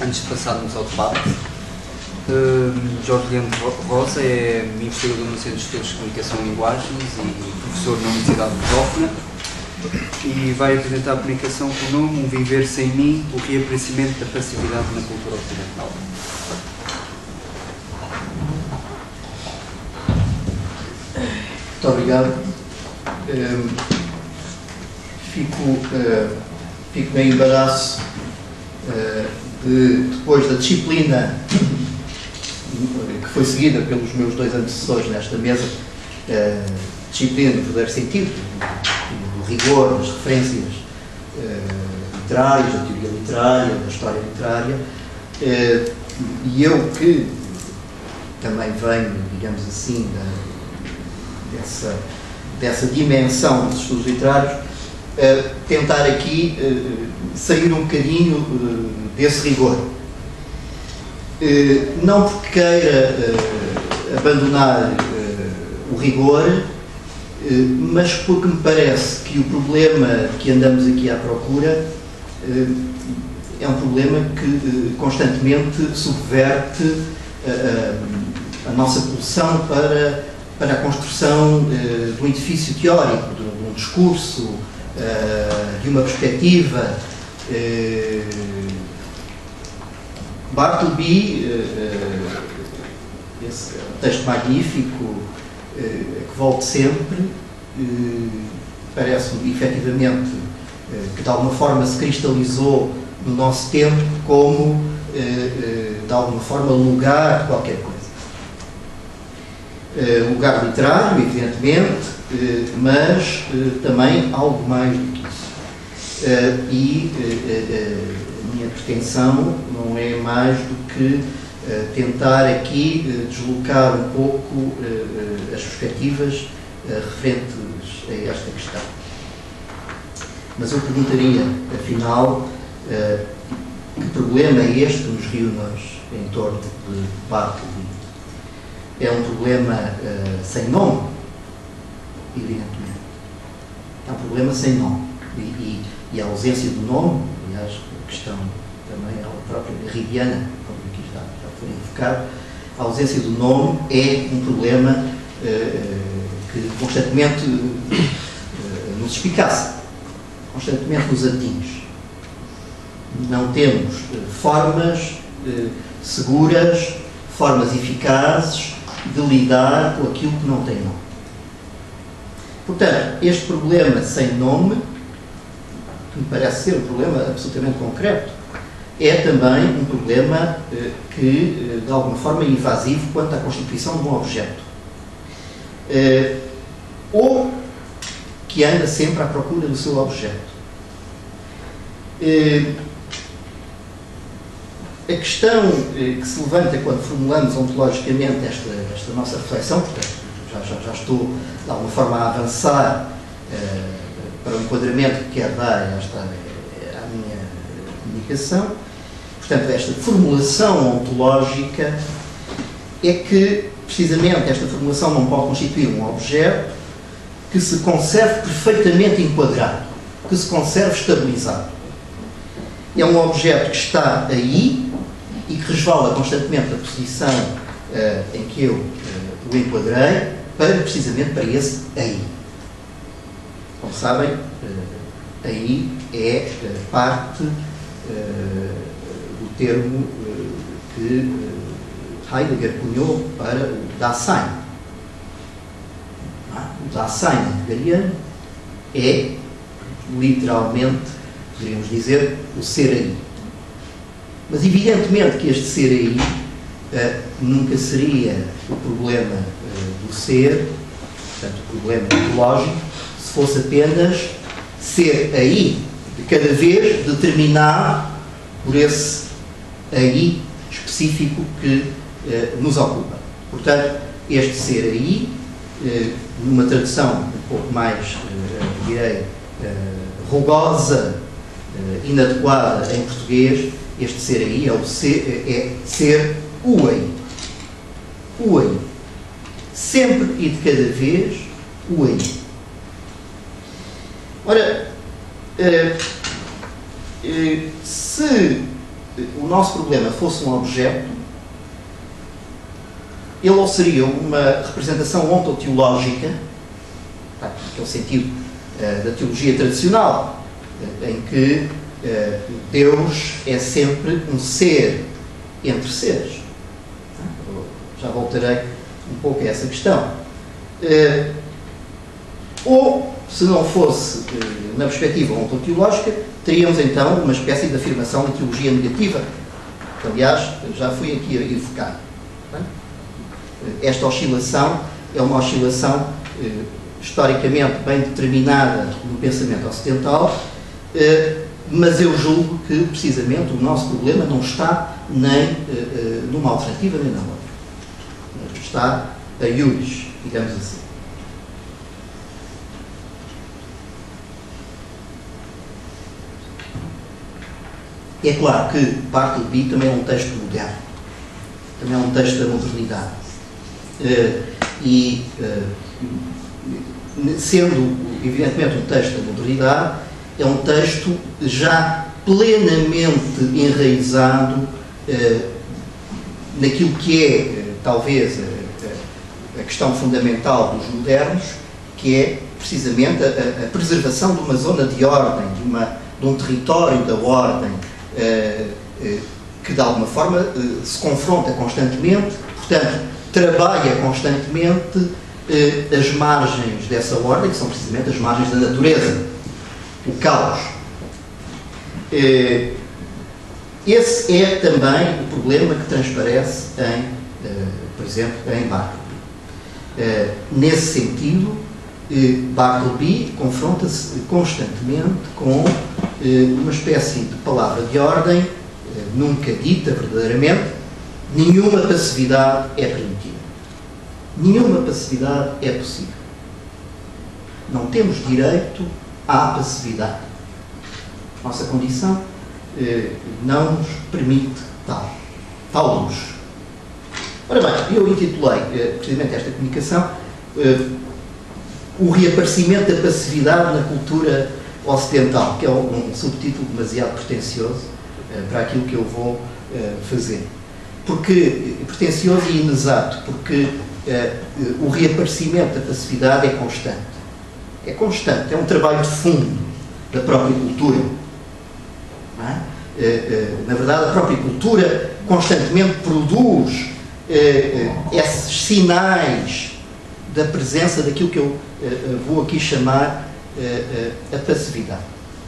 antes de passarmos ao debate, Jorge Leandro Rosa é investigador no Centro de Estudos de Comunicação e Linguagens e professor na Universidade de Lusófona, e vai apresentar a comunicação com o nome Um Viver Sem Mim, o reaparecimento da passividade na cultura ocidental. Muito obrigado. Fico bem embaraço depois da disciplina que foi seguida pelos meus dois antecessores nesta mesa, disciplina no verdadeiro sentido, do rigor, das referências literárias, da teoria literária, da história literária, e eu que também venho, digamos assim, dessa dimensão dos estudos literários, tentar aqui sair um bocadinho desse rigor. Não porque queira abandonar o rigor, mas porque me parece que o problema que andamos aqui à procura é um problema que constantemente subverte a nossa pulsão para a construção de um edifício teórico, de um discurso, de uma perspectiva. Bartleby, esse texto magnífico, que volto sempre, parece-me efetivamente que de alguma forma se cristalizou no nosso tempo como, de alguma forma, lugar de qualquer coisa. Lugar literário, evidentemente, mas também algo mais do que isso. E a minha pretensão não é mais do que tentar aqui deslocar um pouco as perspectivas referentes a esta questão. Mas eu perguntaria, afinal, que problema é este que nos reúne hoje em torno de Bartleby? É um problema sem nome, evidentemente. É um problema sem nome. E a ausência do nome, aliás, a questão também ela própria garridiana, como aqui já foi invocado, a ausência do nome é um problema que constantemente nos espicaça, constantemente nos atinge. Não temos formas seguras, formas eficazes de lidar com aquilo que não tem nome. Portanto, este problema sem nome, que me parece ser um problema absolutamente concreto, é também um problema que, de alguma forma, é invasivo quanto à constituição de um objeto. Ou que anda sempre à procura do seu objeto. A questão que se levanta quando formulamos ontologicamente esta nossa reflexão, portanto, já estou de alguma forma a avançar para o enquadramento que quero dar à minha comunicação, portanto, esta formulação ontológica é que, precisamente, esta formulação não pode constituir um objeto que se conserve perfeitamente enquadrado, que se conserve estabilizado. É um objeto que está aí e que resvala constantemente a posição em que eu o enquadrei, precisamente para esse aí. Como sabem, aí é parte do termo que Heidegger cunhou para o Dasein. O Dasein heideggeriano é, literalmente, poderíamos dizer, o ser aí. Mas, evidentemente, que este ser aí nunca seria o problema do ser, portanto, o problema ontológico, se fosse apenas ser aí, de cada vez determinado por esse aí específico que nos ocupa. Portanto, este ser aí, numa tradução um pouco mais, direi, rugosa, inadequada em português, este ser aí é ser o aí. O aí. Sempre e de cada vez o aí. Ora, se o nosso problema fosse um objeto, ele ou seria uma representação ontoteológica, que é o sentido da teologia tradicional, em que Deus é sempre um ser entre seres. Já voltarei um pouco a essa questão. Ou, se não fosse na perspectiva ontoteológica, teríamos então uma espécie de afirmação da teologia negativa, que aliás já fui aqui a evocar. Esta oscilação é uma oscilação historicamente bem determinada no pensamento ocidental, mas eu julgo que precisamente o nosso problema não está nem numa alternativa nem na outra. Está a iuris, digamos assim. É claro que Bartleby também é um texto moderno, também é um texto da modernidade. Sendo, evidentemente, um texto da modernidade, é um texto já plenamente enraizado naquilo que é, talvez, a questão fundamental dos modernos, que é, precisamente, a preservação de uma zona de ordem, de um território da ordem, que, de alguma forma, se confronta constantemente, portanto, trabalha constantemente as margens dessa ordem, que são precisamente as margens da natureza, o caos. Esse é também o problema que transparece por exemplo, em Bartleby. Nesse sentido, Bartleby confronta-se constantemente com uma espécie de palavra de ordem, nunca dita verdadeiramente: nenhuma passividade é permitida. Nenhuma passividade é possível. Não temos direito à passividade. Nossa condição não nos permite tal luxo. Ora bem, eu intitulei precisamente esta comunicação o reaparecimento da passividade na cultura ocidental, que é um subtítulo demasiado pretencioso para aquilo que eu vou fazer. Pretencioso e inexato, porque o reaparecimento da passividade é constante. É constante, é um trabalho de fundo da própria cultura. Não é? Na verdade, a própria cultura constantemente produz esses sinais da presença daquilo que eu vou aqui chamar a passividade.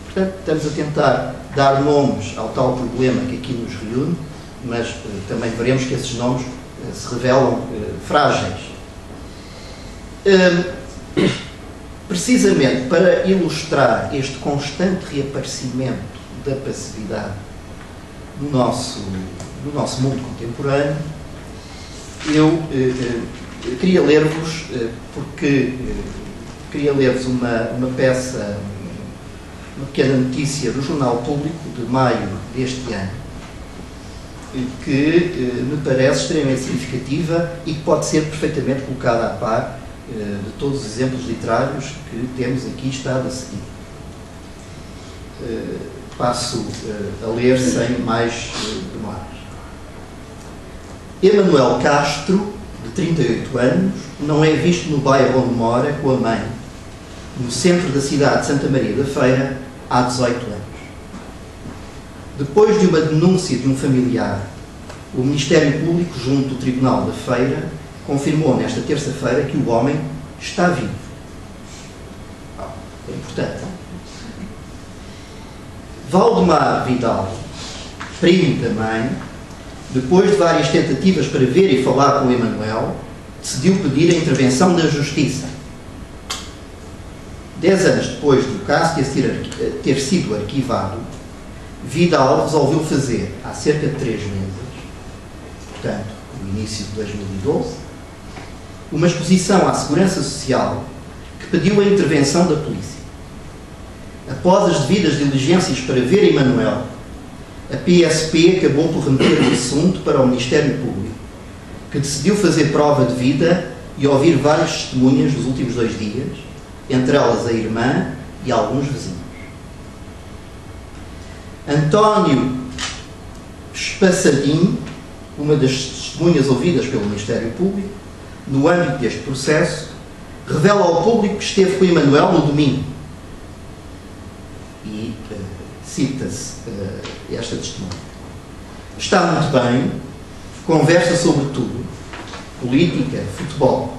Portanto, estamos a tentar dar nomes ao tal problema que aqui nos reúne, mas também veremos que esses nomes se revelam frágeis. Precisamente para ilustrar este constante reaparecimento da passividade no nosso mundo contemporâneo, eu queria ler-vos, queria ler-vos uma peça, uma pequena notícia do Jornal Público de maio deste ano, que me parece extremamente significativa e que pode ser perfeitamente colocada a par de todos os exemplos literários que temos aqui estado a seguir. Passo a ler sem mais demoras. Emanuel Castro, de 38 anos, não é visto no bairro onde mora com a mãe, no centro da cidade de Santa Maria da Feira, há 18 anos. Depois de uma denúncia de um familiar, o Ministério Público, junto do Tribunal da Feira, confirmou nesta terça-feira que o homem está vivo. É importante. Valdemar Vidal, primo da mãe, depois de várias tentativas para ver e falar com Emanuel, decidiu pedir a intervenção da Justiça. 10 anos depois do caso ter sido arquivado, Vidal resolveu fazer, há cerca de 3 meses, portanto, no início de 2012, uma exposição à Segurança Social que pediu a intervenção da polícia. Após as devidas diligências para ver Emanuel, a PSP acabou por remeter o assunto para o Ministério Público, que decidiu fazer prova de vida e ouvir várias testemunhas nos últimos 2 dias, entre elas a irmã e alguns vizinhos. António Spassadinho, uma das testemunhas ouvidas pelo Ministério Público, no âmbito deste processo, revela ao público que esteve com Emanuel no domingo. E cita-se esta testemunha. Está muito bem, conversa sobre tudo, política, futebol.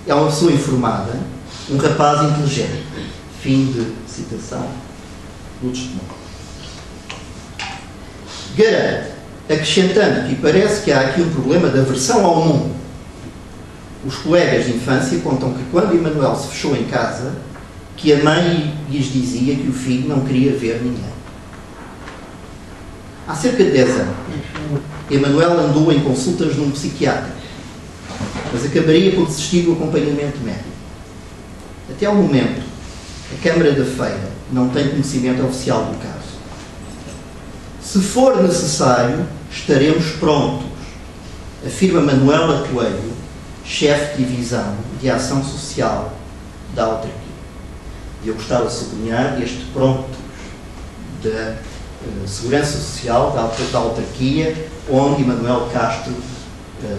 É uma pessoa informada, um rapaz inteligente. Fim de citação do testemunho. Garante, acrescentando que parece que há aqui um problema de aversão ao mundo. Os colegas de infância contam que quando Emanuel se fechou em casa, que a mãe lhes dizia que o filho não queria ver ninguém. Há cerca de 10 anos, Emanuel andou em consultas num psiquiatra, mas acabaria por desistir do acompanhamento médico. Até ao momento, a Câmara da Feira não tem conhecimento oficial do caso. Se for necessário, estaremos prontos, afirma Manuela Coelho, chefe de divisão de ação social da autarquia. E eu gostava de sublinhar este prontos da Segurança Social da autarquia onde Emanuel Castro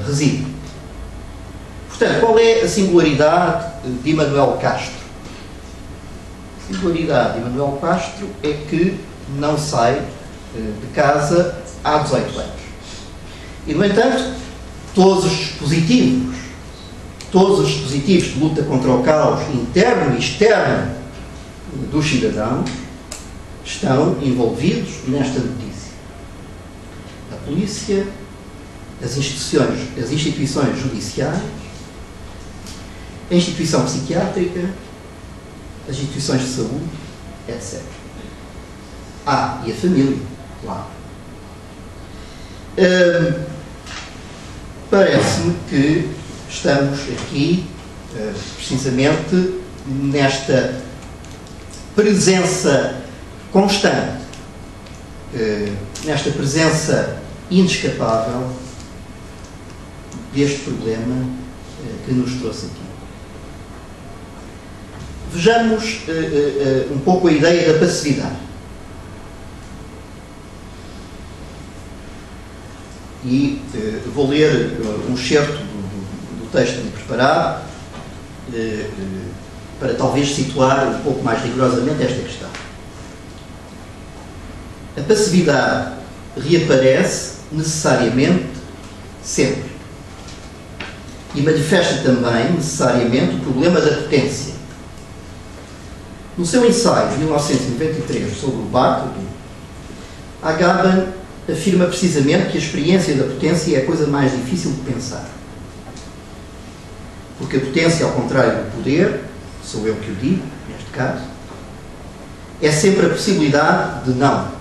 reside. Portanto, qual é a singularidade de Emanuel Castro? A singularidade de Emanuel Castro é que não sai de casa há 18 anos. E, no entanto, todos os dispositivos de luta contra o caos interno e externo dos cidadãos estão envolvidos nesta notícia. A polícia, as instituições judiciais, a instituição psiquiátrica, as instituições de saúde, etc. E a família, claro. Parece-me que estamos aqui, precisamente, nesta presença constante, nesta presença inescapável deste problema que nos trouxe aqui. Vejamos um pouco a ideia da passividade. E vou ler um excerto do texto que me preparado para talvez situar um pouco mais rigorosamente esta questão. A passividade reaparece necessariamente sempre e manifesta também necessariamente o problema da potência. No seu ensaio de 1993 sobre o Bach, Agamben afirma precisamente que a experiência da potência é a coisa mais difícil de pensar. Porque a potência, ao contrário do poder, sou eu que o digo, neste caso, é sempre a possibilidade de não.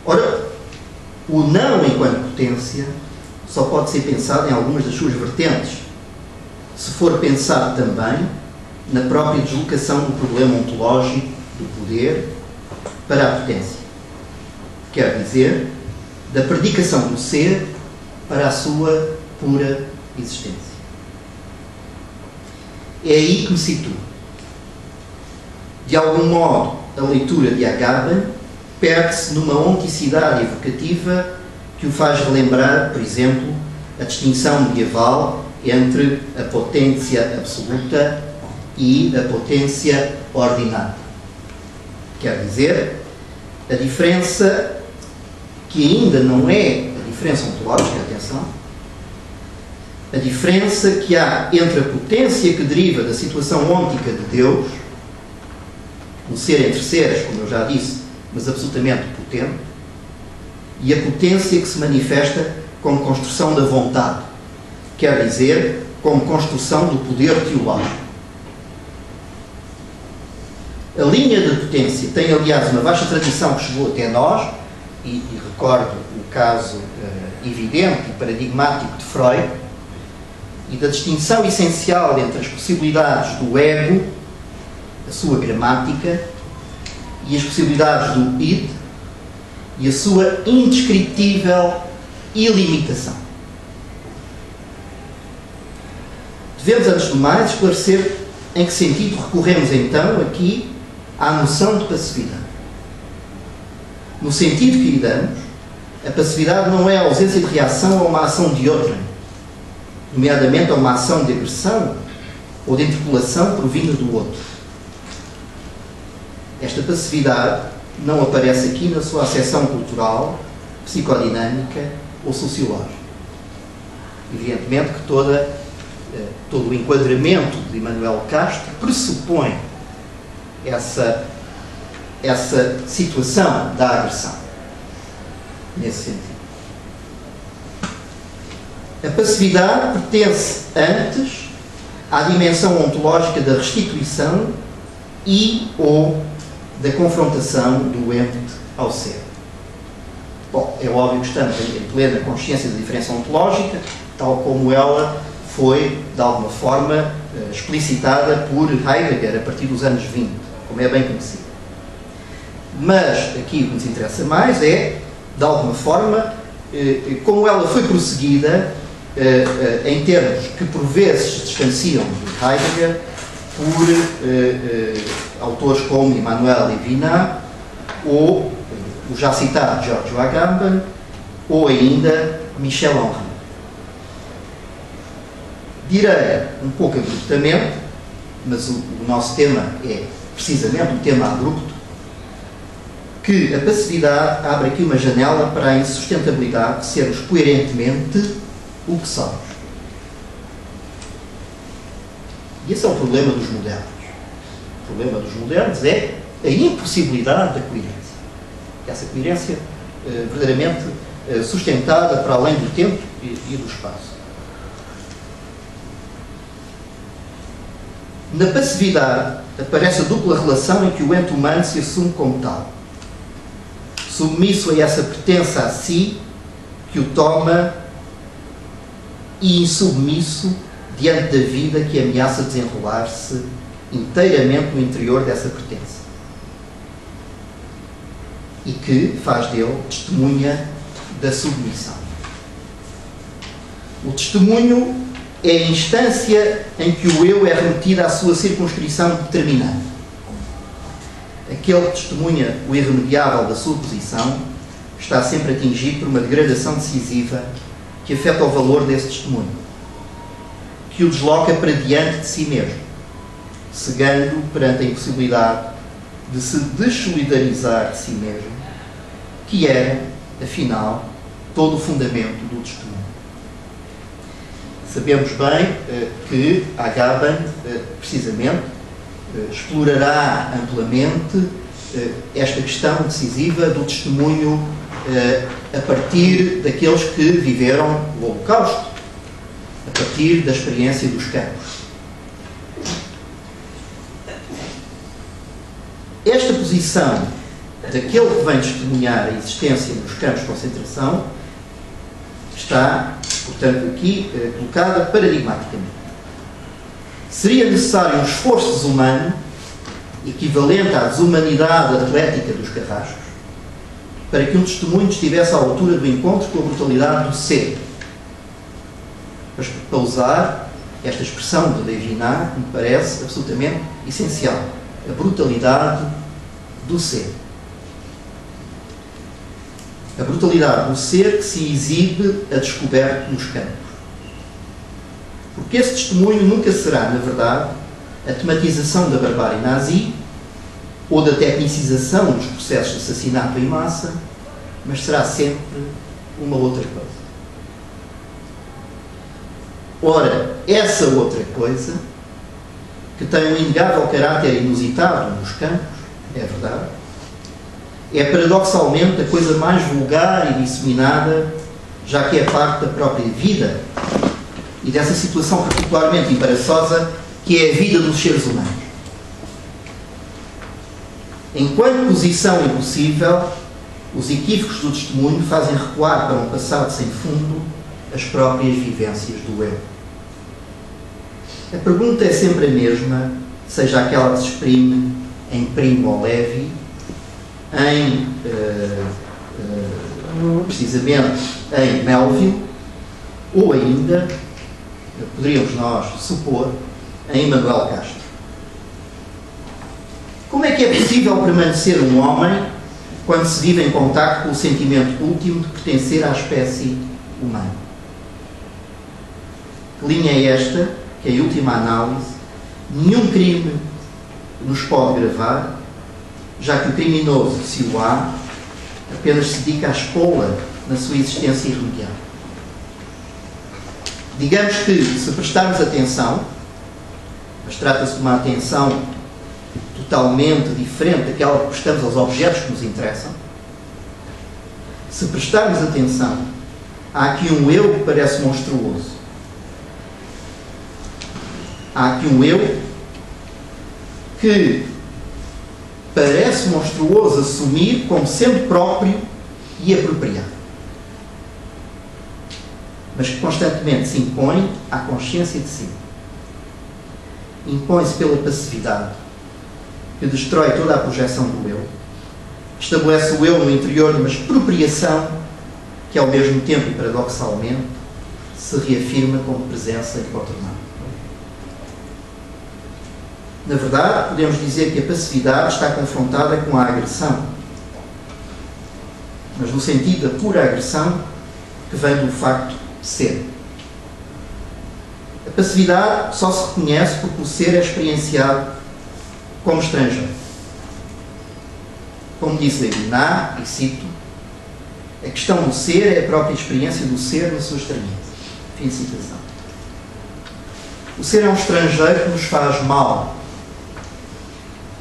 Ora, o não enquanto potência só pode ser pensado em algumas das suas vertentes, se for pensado também na própria deslocação do problema ontológico do poder para a potência. Quer dizer, da predicação do ser para a sua pura existência. É aí que me situo. De algum modo, a leitura de Agamben perde-se numa onticidade evocativa que o faz relembrar, por exemplo, a distinção medieval entre a potência absoluta e a potência ordinária. Quer dizer, a diferença que ainda não é a diferença ontológica, atenção, a diferença que há entre a potência que deriva da situação ôntica de Deus, um ser entre seres, como eu já disse, mas absolutamente potente, e a potência que se manifesta como construção da vontade, quer dizer, como construção do poder teológico. A linha da potência tem, aliás, uma vasta tradição que chegou até nós, e recordo o caso evidente e paradigmático de Freud, e da distinção essencial entre as possibilidades do ego, a sua gramática, e as possibilidades do id, e a sua indescritível ilimitação. Devemos, antes de mais, esclarecer em que sentido recorremos, então, aqui à noção de passividade. No sentido que lhe damos, a passividade não é a ausência de reação a uma ação de outrem, nomeadamente a uma ação de agressão ou de interpelação provinda do outro. Esta passividade não aparece aqui na sua acessão cultural, psicodinâmica ou sociológica. Evidentemente que todo o enquadramento de Immanuel Castro pressupõe essa situação da agressão, nesse sentido. A passividade pertence antes à dimensão ontológica da restituição e ou da confrontação do ente ao ser. Bom, é óbvio que estamos em plena consciência da diferença ontológica, tal como ela foi, de alguma forma, explicitada por Heidegger a partir dos anos 20, como é bem conhecido. Mas aqui o que nos interessa mais é, de alguma forma, como ela foi prosseguida em termos que por vezes se distanciam de Heidegger por autores como Emmanuel Levinas ou o já citado Giorgio Agamben ou ainda Michel Henry. Direi um pouco abruptamente, mas o nosso tema é precisamente um tema abrupto, que a passividade abre aqui uma janela para a insustentabilidade de sermos coerentemente o que somos. E esse é o problema dos modernos. O problema dos modernos é a impossibilidade da coerência. Essa coerência verdadeiramente sustentada para além do tempo e do espaço. Na passividade aparece a dupla relação em que o ente humano se assume como tal. Submisso a essa pertença a si que o toma e insubmisso diante da vida que ameaça desenrolar-se inteiramente no interior dessa pertença. E que faz dele testemunha da submissão. O testemunho é a instância em que o eu é remetido à sua circunscrição determinante. Aquele que testemunha o irremediável da sua posição está sempre atingido por uma degradação decisiva que afeta o valor desse testemunho, que o desloca para diante de si mesmo, cegando perante a impossibilidade de se dessolidarizar de si mesmo, que era, afinal, todo o fundamento do testemunho. Sabemos bem que Agamben, precisamente, explorará amplamente esta questão decisiva do testemunho a partir daqueles que viveram o Holocausto, a partir da experiência dos campos. Esta posição daquele que vem testemunhar a existência nos campos de concentração está, portanto, aqui colocada paradigmaticamente. Seria necessário um esforço desumano, equivalente à desumanidade atlética dos carrascos, para que um testemunho estivesse à altura do encontro com a brutalidade do ser. Mas, para usar esta expressão de Levinas, me parece absolutamente essencial. A brutalidade do ser. A brutalidade do ser que se exibe a descoberto nos campos. Porque esse testemunho nunca será, na verdade, a tematização da barbárie nazi ou da tecnicização dos processos de assassinato em massa, mas será sempre uma outra coisa. Ora, essa outra coisa, que tem um inegável caráter inusitado nos campos, é verdade, é paradoxalmente a coisa mais vulgar e disseminada, já que é parte da própria vida e dessa situação particularmente embaraçosa que é a vida dos seres humanos. Enquanto posição impossível, os equívocos do testemunho fazem recuar para um passado sem fundo as próprias vivências do eu. A pergunta é sempre a mesma, seja aquela que se exprime em Primo Levi, precisamente em Melville, ou ainda, poderíamos nós supor, em Immanuel Castro. Como é que é possível permanecer um homem quando se vive em contacto com o sentimento último de pertencer à espécie humana. Que linha é esta que, em última análise, nenhum crime nos pode gravar, já que o criminoso, se o há, apenas se dedica à espola na sua existência irremediável. Digamos que, se prestarmos atenção, mas trata-se de uma atenção totalmente diferente daquela que prestamos aos objetos que nos interessam, se prestarmos atenção, há aqui um eu que parece monstruoso. Há aqui um eu que parece monstruoso assumir como sendo próprio e apropriado, mas que constantemente se impõe à consciência de si. Impõe-se pela passividade, que destrói toda a projeção do eu, estabelece o eu no interior de uma expropriação que, ao mesmo tempo e paradoxalmente, se reafirma como presença incontornável. Na verdade, podemos dizer que a passividade está confrontada com a agressão, mas no sentido da pura agressão que vem do facto de ser. A passividade só se reconhece porque o ser é experienciado como estrangeiro. Como diz Levinas, e cito, a questão do ser é a própria experiência do ser na sua estranheza. Fim de citação. O ser é um estrangeiro que nos faz mal,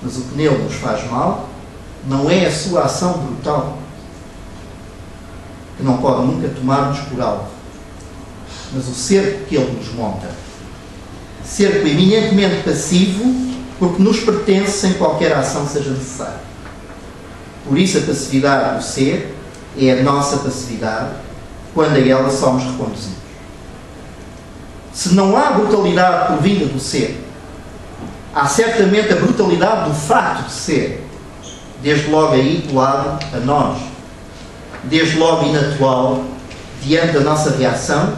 mas o que nele nos faz mal não é a sua ação brutal, que não pode nunca tomar-nos por alvo, mas o cerco que ele nos monta. Cerco eminentemente passivo, porque nos pertence sem qualquer ação seja necessária. Por isso a passividade do ser é a nossa passividade, quando a ela somos reconduzidos. Se não há brutalidade provinda do ser, há certamente a brutalidade do facto de ser, desde logo aí colado a nós, desde logo inatual, diante da nossa reação,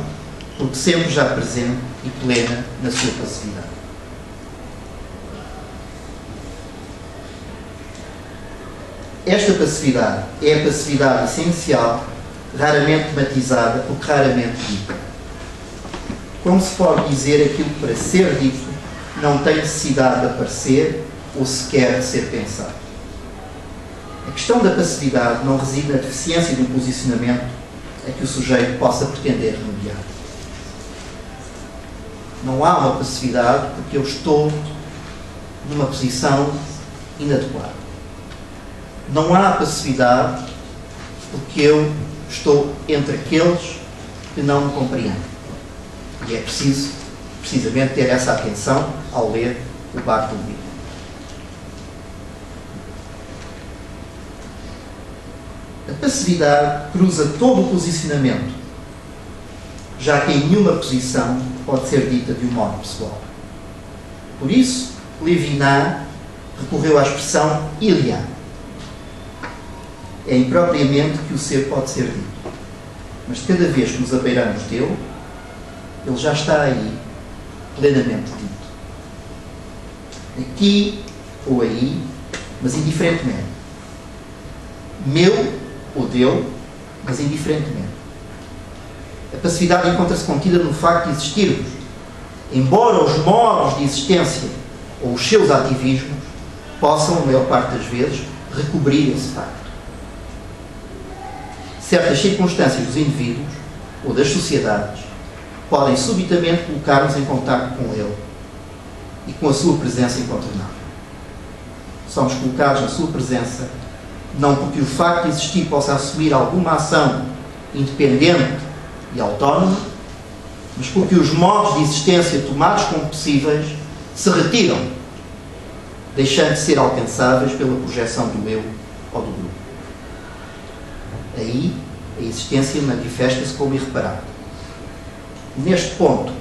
porque sempre já presente e plena na sua passividade. Esta passividade é a passividade essencial, raramente matizada, porque raramente dita. Como se pode dizer aquilo que, para ser dito, não tem necessidade de aparecer ou sequer de ser pensado? A questão da passividade não reside na deficiência de um posicionamento a que o sujeito possa pretender remediar. Não há uma passividade porque eu estou numa posição inadequada. Não há passividade porque eu estou entre aqueles que não me compreendem. E é preciso, precisamente, ter essa atenção ao ler o Bartolomeu. A passividade cruza todo o posicionamento, já que em nenhuma posição pode ser dita de um modo pessoal. Por isso, Levinas recorreu à expressão iliá. É impropriamente que o ser pode ser dito, mas cada vez que nos abeiramos dele, ele já está aí, plenamente dito. Aqui ou aí, mas indiferentemente. Meu ou dele, mas indiferentemente. A passividade encontra-se contida no facto de existirmos, embora os modos de existência ou os seus ativismos possam, a maior parte das vezes, recobrir esse facto. Certas circunstâncias dos indivíduos ou das sociedades podem subitamente colocar-nos em contacto com ele e com a sua presença incontornável. Somos colocados na sua presença não porque o facto de existir possa assumir alguma ação independente e autónoma, mas porque os modos de existência tomados como possíveis se retiram, deixando de ser alcançáveis pela projeção do eu ou do grupo. Aí, a existência manifesta-se como irreparável. Neste ponto,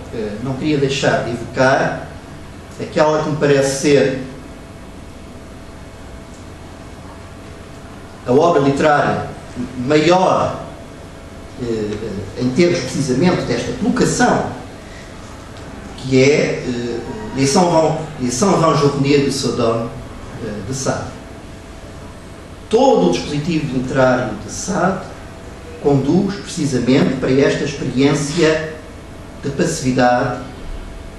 não queria deixar de evocar aquela que me parece ser a obra literária maior, em termos precisamente desta colocação, que é Les Cent Vingt Journées de Sodome, de Sade. todo o dispositivo literário de Sade conduz precisamente para esta experiência de passividade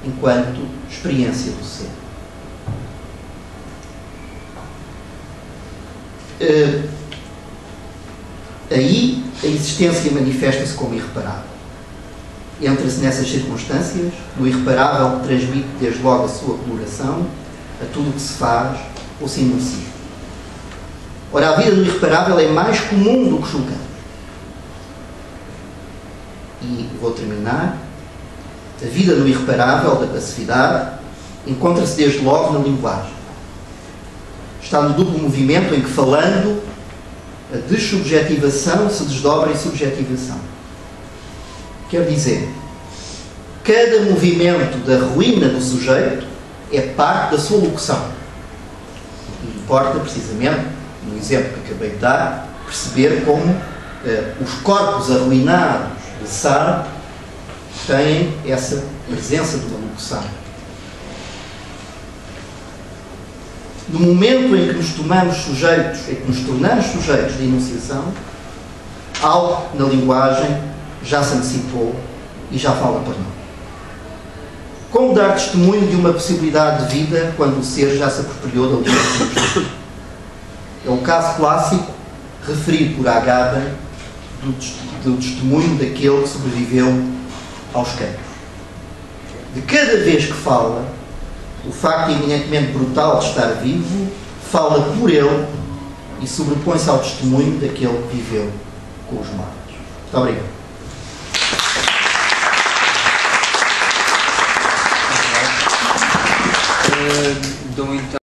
enquanto experiência do ser. Aí a existência manifesta-se como irreparável. Entra-se nessas circunstâncias, no irreparável que transmite desde logo a sua coloração a tudo o que se faz ou se enuncia. Ora, a vida do irreparável é mais comum do que julgamos. E vou terminar. A vida do irreparável, da passividade, encontra-se desde logo na linguagem. Está no duplo movimento em que, falando, a dessubjetivação se desdobra em subjetivação. Quer dizer, cada movimento da ruína do sujeito é parte da sua locução. E importa, precisamente, no exemplo que acabei de dar, perceber como os corpos arruinados de Sade têm essa presença de uma locução. No momento em que nos tornamos sujeitos de enunciação, algo na linguagem já se antecipou e já fala por nós. Como dar testemunho de uma possibilidade de vida quando o ser já se apropriou da literatura? É o caso clássico referido por Agamben do testemunho daquele que sobreviveu aos campos. De cada vez que fala, o facto eminentemente brutal de estar vivo fala por ele e sobrepõe-se ao testemunho daquele que viveu com os mortos. Muito obrigado. Dou então